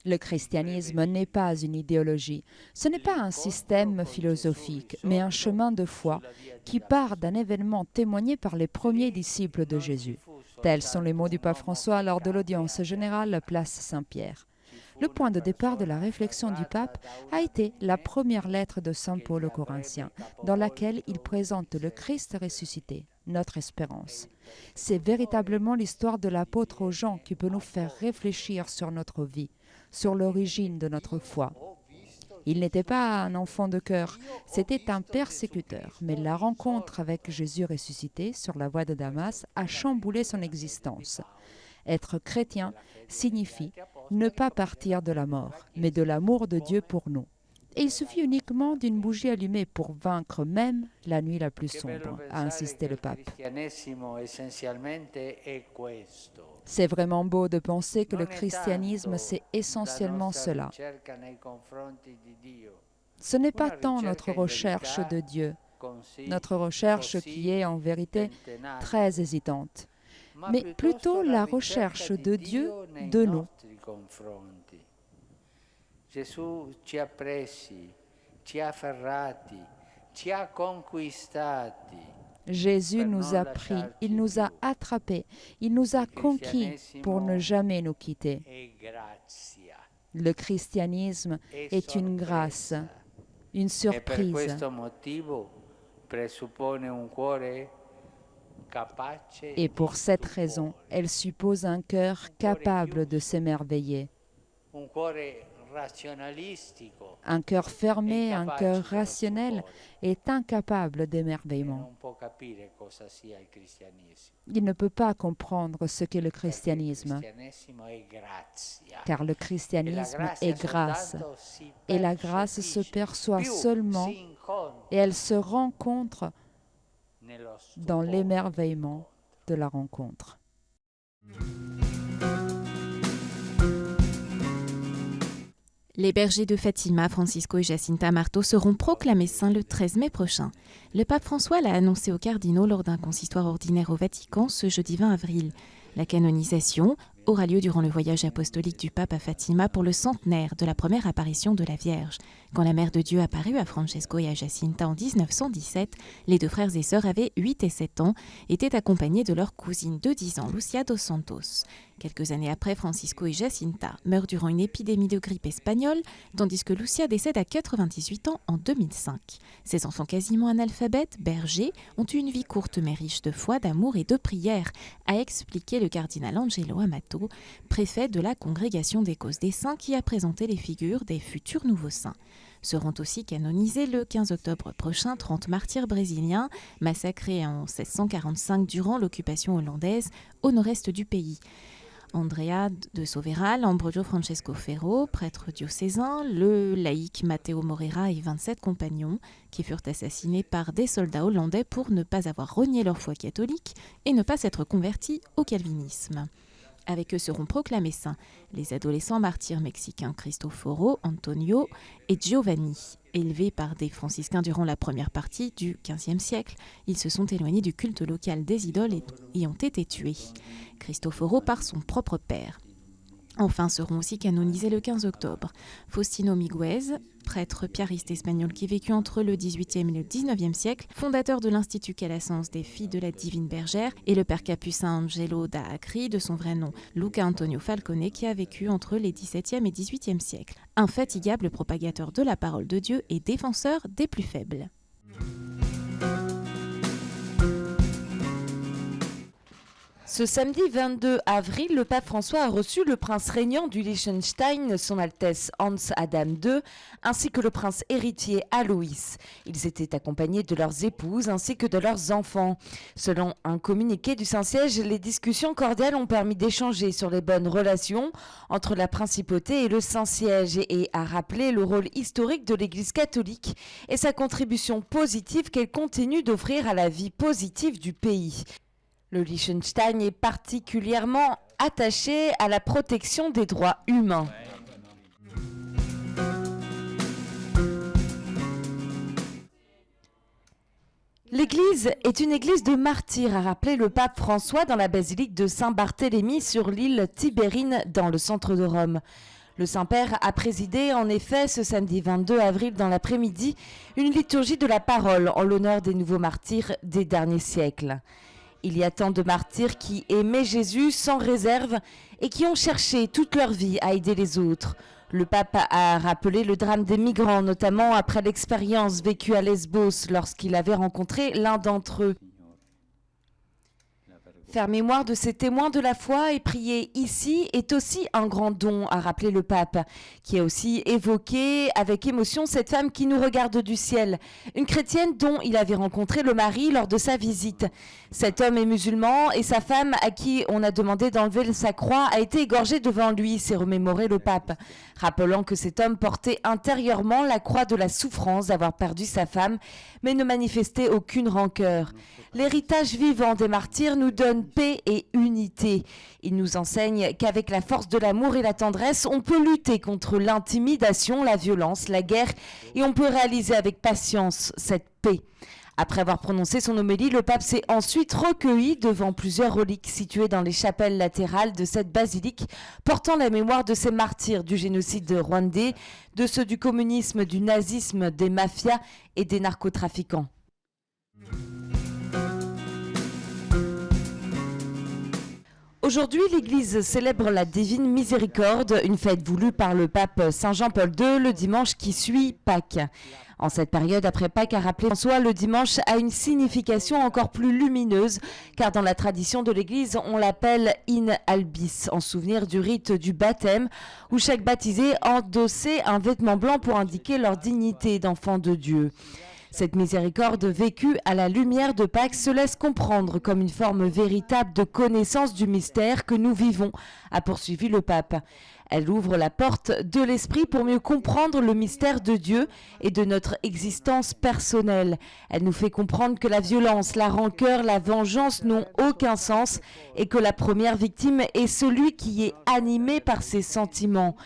Le christianisme n'est pas une idéologie, ce n'est pas un système philosophique, mais un chemin de foi qui part d'un événement témoigné par les premiers disciples de Jésus. Tels sont les mots du pape François lors de l'audience générale place Saint-Pierre. Le point de départ de la réflexion du pape a été la première lettre de Saint Paul aux Corinthiens, dans laquelle il présente le Christ ressuscité, notre espérance. C'est véritablement l'histoire de l'apôtre aux gens qui peut nous faire réfléchir sur notre vie, sur l'origine de notre foi. Il n'était pas un enfant de cœur, c'était un persécuteur, mais la rencontre avec Jésus ressuscité sur la voie de Damas a chamboulé son existence. Être chrétien signifie ne pas partir de la mort, mais de l'amour de Dieu pour nous. Et il suffit uniquement d'une bougie allumée pour vaincre même la nuit la plus sombre, a insisté le pape. C'est vraiment beau de penser que le christianisme, c'est essentiellement cela. Ce n'est pas tant notre recherche de Dieu, notre recherche qui est en vérité très hésitante, mais plutôt la recherche de Dieu de nous. Gesù ci ha presi, ci ha afferrati, ci ha conquistati. Jésus nous a pris, il nous a attrapés, il nous a conquis pour ne jamais nous quitter. Le christianisme est une grâce, une surprise. Et pour cette raison, elle suppose un cœur capable de s'émerveiller. Un cœur fermé, un cœur rationnel est incapable d'émerveillement. Il ne peut pas comprendre ce qu'est le christianisme, car le christianisme est grâce, et la grâce se perçoit seulement et elle se rencontre dans l'émerveillement de la rencontre. Les bergers de Fatima, Francisco et Jacinta Marto, seront proclamés saints le 13 mai prochain. Le pape François l'a annoncé aux cardinaux lors d'un consistoire ordinaire au Vatican ce jeudi 20 avril. La canonisation aura lieu durant le voyage apostolique du pape à Fatima pour le centenaire de la première apparition de la Vierge. Quand la Mère de Dieu apparut à Francesco et à Jacinta en 1917, les deux frères et sœurs avaient 8 et 7 ans, étaient accompagnés de leur cousine de 10 ans, Lucia dos Santos. Quelques années après, Francisco et Jacinta meurent durant une épidémie de grippe espagnole, tandis que Lucia décède à 98 ans en 2005. Ces enfants quasiment analphabètes, bergers, ont eu une vie courte mais riche de foi, d'amour et de prière, a expliqué le cardinal Angelo Amato, préfet de la Congrégation des causes des saints qui a présenté les figures des futurs nouveaux saints. Seront aussi canonisés le 15 octobre prochain 30 martyrs brésiliens massacrés en 1645 durant l'occupation hollandaise au nord-est du pays. Andrea de Soveral, Ambrogio Francesco Ferro, prêtre diocésain, le laïc Matteo Moreira et 27 compagnons qui furent assassinés par des soldats hollandais pour ne pas avoir renié leur foi catholique et ne pas s'être convertis au calvinisme. Avec eux seront proclamés saints les adolescents martyrs mexicains Cristoforo, Antonio et Giovanni. Élevés par des franciscains durant la première partie du XVe siècle, ils se sont éloignés du culte local des idoles et ont été tués. Cristoforo par son propre père. Enfin seront aussi canonisés le 15 octobre Faustino Miguez, prêtre piariste espagnol qui vécut entre le XVIIIe et le XIXe siècle, fondateur de l'Institut Calasanz des Filles de la Divine Bergère, et le père capucin Angelo da Acri, de son vrai nom Luca Antonio Falcone, qui a vécu entre les XVIIe et XVIIIe siècles. Infatigable propagateur de la parole de Dieu et défenseur des plus faibles. Ce samedi 22 avril, le pape François a reçu le prince régnant du Liechtenstein, son Altesse Hans Adam II, ainsi que le prince héritier Alois. Ils étaient accompagnés de leurs épouses ainsi que de leurs enfants. Selon un communiqué du Saint-Siège, les discussions cordiales ont permis d'échanger sur les bonnes relations entre la principauté et le Saint-Siège et a rappelé le rôle historique de l'Église catholique et sa contribution positive qu'elle continue d'offrir à la vie positive du pays. Le Liechtenstein est particulièrement attaché à la protection des droits humains. L'Église est une église de martyrs, a rappelé le pape François dans la basilique de Saint-Barthélemy sur l'île Tibérine dans le centre de Rome. Le Saint-Père a présidé en effet ce samedi 22 avril dans l'après-midi une liturgie de la parole en l'honneur des nouveaux martyrs des derniers siècles. Il y a tant de martyrs qui aimaient Jésus sans réserve et qui ont cherché toute leur vie à aider les autres. Le pape a rappelé le drame des migrants, notamment après l'expérience vécue à Lesbos lorsqu'il avait rencontré l'un d'entre eux. Faire mémoire de ces témoins de la foi et prier ici est aussi un grand don, a rappelé le pape, qui a aussi évoqué avec émotion cette femme qui nous regarde du ciel, une chrétienne dont il avait rencontré le mari lors de sa visite. Cet homme est musulman et sa femme, à qui on a demandé d'enlever sa croix, a été égorgée devant lui, s'est remémoré le pape, rappelant que cet homme portait intérieurement la croix de la souffrance d'avoir perdu sa femme, mais ne manifestait aucune rancœur. L'héritage vivant des martyrs nous donne paix et unité. Il nous enseigne qu'avec la force de l'amour et la tendresse, on peut lutter contre l'intimidation, la violence, la guerre, et on peut réaliser avec patience cette paix. Après avoir prononcé son homélie, le pape s'est ensuite recueilli devant plusieurs reliques situées dans les chapelles latérales de cette basilique, portant la mémoire de ces martyrs du génocide rwandais, de ceux du communisme, du nazisme, des mafias et des narcotrafiquants. Aujourd'hui, l'Église célèbre la Divine Miséricorde, une fête voulue par le pape Saint Jean-Paul II le dimanche qui suit Pâques. En cette période après Pâques, a rappelé François, le dimanche a une signification encore plus lumineuse, car dans la tradition de l'Église, on l'appelle in albis, en souvenir du rite du baptême, où chaque baptisé endossait un vêtement blanc pour indiquer leur dignité d'enfant de Dieu. Cette miséricorde vécue à la lumière de Pâques se laisse comprendre comme une forme véritable de connaissance du mystère que nous vivons, a poursuivi le pape. Elle ouvre la porte de l'esprit pour mieux comprendre le mystère de Dieu et de notre existence personnelle. Elle nous fait comprendre que la violence, la rancœur, la vengeance n'ont aucun sens et que la première victime est celui qui est animé par ses sentiments.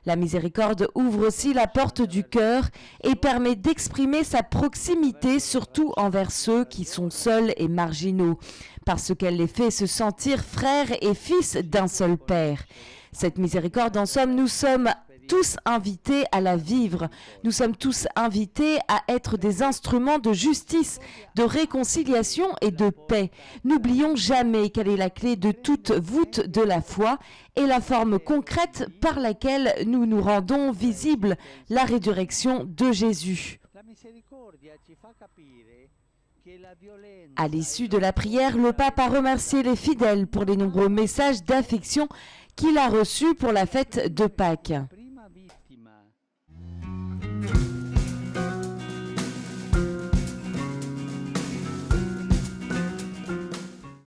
La miséricorde ouvre aussi la porte du cœur et permet d'exprimer sa proximité, surtout envers ceux qui sont seuls et marginaux, parce qu'elle les fait se sentir frères et fils d'un seul Père. Cette miséricorde, en somme, nous sommes tous invités à la vivre. Nous sommes tous invités à être des instruments de justice, de réconciliation et de paix. N'oublions jamais quelle est la clé de toute voûte de la foi et la forme concrète par laquelle nous nous rendons visible la résurrection de Jésus. À l'issue de la prière, le pape a remercié les fidèles pour les nombreux messages d'affection qu'il a reçus pour la fête de Pâques.